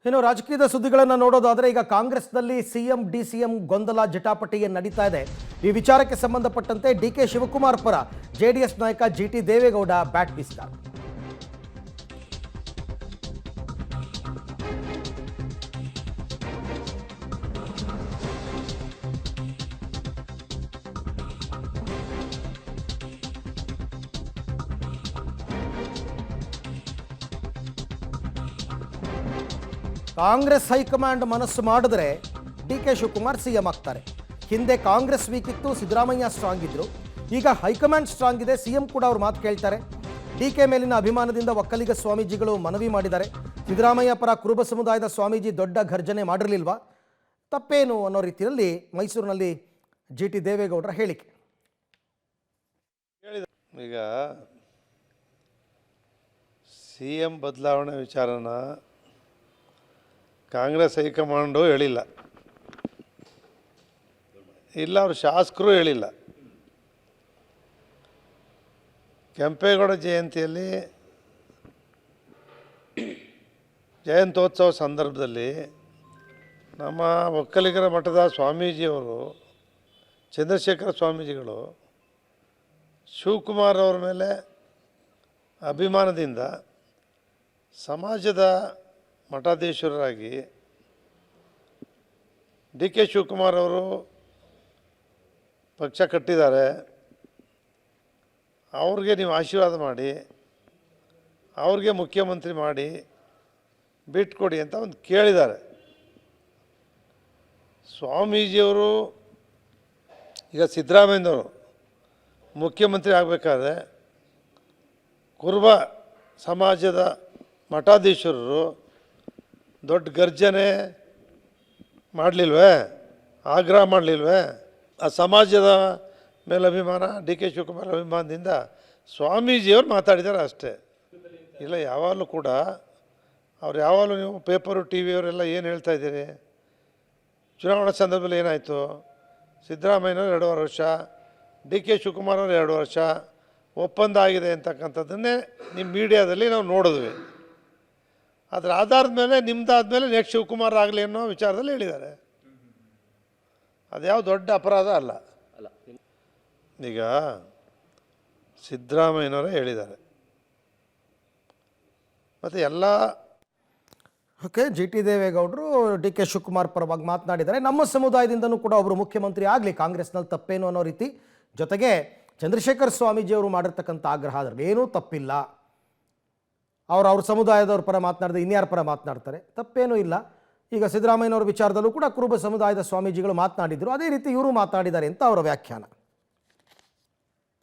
ಇನ್ನು ರಾಜಕೀಯದ ಸುದ್ದಿಗಳನ್ನು ನೋಡೋದಾದರೆ ಈಗ ಕಾಂಗ್ರೆಸ್ನಲ್ಲಿ ಸಿಎಂ ಡಿಸಿಎಂ ಗೊಂದಲ ಜಟಾಪಟಿ ನಡೀತಾ ಇದೆ. ಈ ವಿಚಾರಕ್ಕೆ ಸಂಬಂಧಪಟ್ಟಂತೆ ಡಿಕೆ ಶಿವಕುಮಾರ್ ಪರ ಜೆಡಿಎಸ್ ನಾಯಕ ಜಿಟಿ ದೇವೇಗೌಡ ಬ್ಯಾಟ್ ಬೀಸಿದ್ದಾರೆ. ಕಾಂಗ್ರೆಸ್ ಹೈಕಮಾಂಡ್ ಮನಸ್ಸು ಮಾಡಿದ್ರೆ ಡಿಕೆ ಶಿವಕುಮಾರ್ ಸಿಎಂ ಆಗ್ತಾರೆ. ಹಿಂದೆ ಕಾಂಗ್ರೆಸ್ ವೀಕ್ ಇತ್ತು, ಸಿದ್ದರಾಮಯ್ಯ ಸ್ಟ್ರಾಂಗ್ ಇದ್ರು. ಈಗ ಹೈಕಮಾಂಡ್ ಸ್ಟ್ರಾಂಗ್ ಇದೆ, ಸಿಎಂ ಕೂಡ ಅವ್ರು ಮಾತು ಕೇಳ್ತಾರೆ. ಡಿಕೆ ಮೇಲಿನ ಅಭಿಮಾನದಿಂದ ಒಕ್ಕಲಿಗ ಸ್ವಾಮೀಜಿಗಳು ಮನವಿ ಮಾಡಿದ್ದಾರೆ. ಸಿದ್ದರಾಮಯ್ಯ ಪರ ಕುರುಬ ಸಮುದಾಯದ ಸ್ವಾಮೀಜಿ ದೊಡ್ಡ ಘರ್ಜನೆ ಮಾಡಿರಲಿಲ್ವಾ, ತಪ್ಪೇನು ಅನ್ನೋ ರೀತಿಯಲ್ಲಿ ಮೈಸೂರಿನಲ್ಲಿ ಜಿಟಿ ದೇವೇಗೌಡರ ಹೇಳಿಕೆ. ಈಗ ಸಿಎಂ ಬದಲಾವಣೆ ವಿಚಾರನ ಕಾಂಗ್ರೆಸ್ ಹೈಕಮಾಂಡು ಹೇಳಿಲ್ಲ, ಇಲ್ಲ ಅವ್ರ ಶಾಸಕರು ಹೇಳಿಲ್ಲ. ಕೆಂಪೇಗೌಡ ಜಯಂತಿಯಲ್ಲಿ ಜಯಂತ್ಯೋತ್ಸವ ಸಂದರ್ಭದಲ್ಲಿ ನಮ್ಮ ಒಕ್ಕಲಿಗರ ಮಠದ ಸ್ವಾಮೀಜಿಯವರು ಚಂದ್ರಶೇಖರ ಸ್ವಾಮೀಜಿಗಳು ಶಿವಕುಮಾರ್ ಅವರ ಮೇಲೆ ಅಭಿಮಾನದಿಂದ ಸಮಾಜದ ಮಠಾಧೀಶರಾಗಿ ಡಿ ಕೆ ಶಿವಕುಮಾರ್ ಅವರು ಪಕ್ಷ ಕಟ್ಟಿದ್ದಾರೆ, ಅವ್ರಿಗೆ ನೀವು ಆಶೀರ್ವಾದ ಮಾಡಿ ಅವ್ರಿಗೆ ಮುಖ್ಯಮಂತ್ರಿ ಮಾಡಿ ಬಿಟ್ಕೊಡಿ ಅಂತ ಒಂದು ಕೇಳಿದ್ದಾರೆ. ಸ್ವಾಮೀಜಿಯವರು ಈಗ ಸಿದ್ದರಾಮಯ್ಯನವರು ಮುಖ್ಯಮಂತ್ರಿ ಆಗಬೇಕಾದ್ರೆ ಕುರುಬ ಸಮಾಜದ ಮಠಾಧೀಶರು ದೊಡ್ಡ ಗರ್ಜನೆ ಮಾಡಲಿಲ್ವೇ, ಆಗ್ರಹ ಮಾಡಲಿಲ್ವೇ? ಆ ಸಮಾಜದ ಮೇಲೆ ಅಭಿಮಾನ, ಡಿ ಕೆ ಶಿವಕುಮಾರ್ ಅಭಿಮಾನದಿಂದ ಸ್ವಾಮೀಜಿಯವರು ಮಾತಾಡಿದ್ದಾರೆ ಅಷ್ಟೇ. ಇಲ್ಲ, ಯಾವಾಗಲೂ ಕೂಡ ಅವ್ರು ಯಾವಾಗಲೂ ನೀವು ಪೇಪರು ಟಿ ವಿಯವರೆಲ್ಲ ಏನು ಹೇಳ್ತಾ ಇದ್ದೀರಿ? ಚುನಾವಣಾ ಸಂದರ್ಭದಲ್ಲಿ ಏನಾಯಿತು? ಸಿದ್ದರಾಮಯ್ಯನವರು 2.5 ವರ್ಷ, ಡಿ ಕೆ ಶಿವಕುಮಾರ್ ಅವರು 2 ವರ್ಷ, ಒಪ್ಪಂದ ಆಗಿದೆ ಅಂತಕ್ಕಂಥದ್ದನ್ನೇ ನಿಮ್ಮ ಮೀಡಿಯಾದಲ್ಲಿ ನಾವು ನೋಡಿದ್ವಿ. ಅದರ ಆಧಾರದ ಮೇಲೆ ನಿಮ್ಮದಾದ್ಮೇಲೆ ನೆಕ್ಸ್ಟ್ ಶಿವಕುಮಾರ್ ಆಗಲಿ ಅನ್ನೋ ವಿಚಾರದಲ್ಲಿ ಹೇಳಿದ್ದಾರೆ. ಅದ್ಯಾವ ದೊಡ್ಡ ಅಪರಾಧ ಅಲ್ಲ. ಈಗ ಸಿದ್ದರಾಮಯ್ಯನವರೇ ಹೇಳಿದ್ದಾರೆ, ಮತ್ತು ಎಲ್ಲ ಜಿಟಿ ದೇವೇಗೌಡರು ಡಿ ಕೆ ಶಿವಕುಮಾರ್ ಪರವಾಗಿ ಮಾತನಾಡಿದ್ದಾರೆ. ನಮ್ಮ ಸಮುದಾಯದಿಂದನೂ ಕೂಡ ಒಬ್ಬರು ಮುಖ್ಯಮಂತ್ರಿ ಆಗಲಿ, ಕಾಂಗ್ರೆಸ್ನಲ್ಲಿ ತಪ್ಪೇನು ಅನ್ನೋ ರೀತಿ. ಜೊತೆಗೆ ಚಂದ್ರಶೇಖರ್ ಸ್ವಾಮೀಜಿಯವರು ಮಾಡಿರ್ತಕ್ಕಂಥ ಆಗ್ರಹ ಅದರಲ್ಲಿ ಏನೂ ತಪ್ಪಿಲ್ಲ. ಅವ್ರ ಸಮುದಾಯದವ್ರ ಪರ ಮಾತನಾಡಿದ್ರೆ ಇನ್ಯಾರ ಪರ ಮಾತನಾಡ್ತಾರೆ, ತಪ್ಪೇನೂ ಇಲ್ಲ. ಈಗ ಸಿದ್ದರಾಮಯ್ಯನವ್ರ ವಿಚಾರದಲ್ಲೂ ಕೂಡ ಕುರುಬ ಸಮುದಾಯದ ಸ್ವಾಮೀಜಿಗಳು ಮಾತನಾಡಿದರು, ಅದೇ ರೀತಿ ಇವರು ಮಾತನಾಡಿದ್ದಾರೆ ಅಂತ ಅವರ ವ್ಯಾಖ್ಯಾನ.